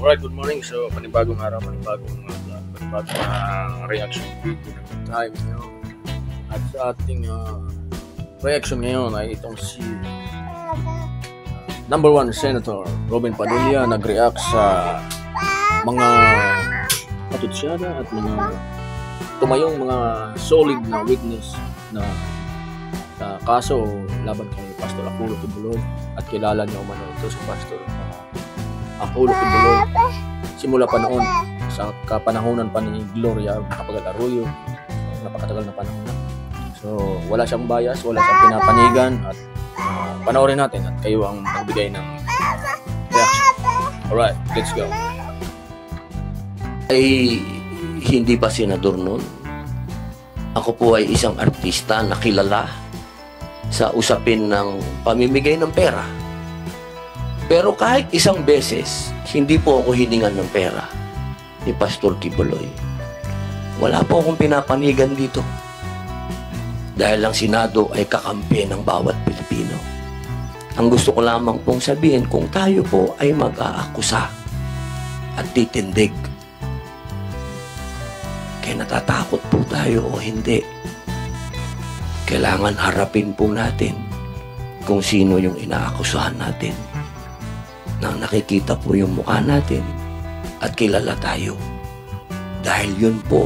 Alright, good morning. So, panibagong araw, panibagong reaction video naman tayo ngayon. At sa ating reaction ngayon ay itong si number 1 Senator Robin Padilla nag-react sa mga patutsada at mga tumayong mga solid na witness na kaso laban kay Pastor Apollo Kibuloy, at kilala niyo man ito si Pastor Apollo Kibuloy simula pa noon sa kapanahonan pa ni Gloria Macapagal-Arroyo, napakatagal na panahon na. So wala siyang bias, wala siyang pinapanigan, at panoorin natin at kayo ang magbigay ng reaction. Alright, let's go. Ay hindi pa senador noon. Ako po ay isang artista na kilala sa usapin ng pamimigay ng pera. Pero kahit isang beses, hindi po ako hiningan ng pera ni Pastor Kibuloy. Wala po akong pinapanigan dito. Dahil ang Senado ay kakampi ng bawat Pilipino. Ang gusto ko lamang pong sabihin, kung tayo po ay mag-aakusa at titindig, kaya natatakot po tayo o hindi, kailangan harapin po natin kung sino yung inaakusahan natin. Nang nakikita po yung mukha natin at kilala tayo. Dahil yun po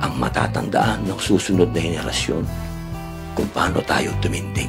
ang matatandaan ng susunod na henerasyon kung paano tayo tumindig.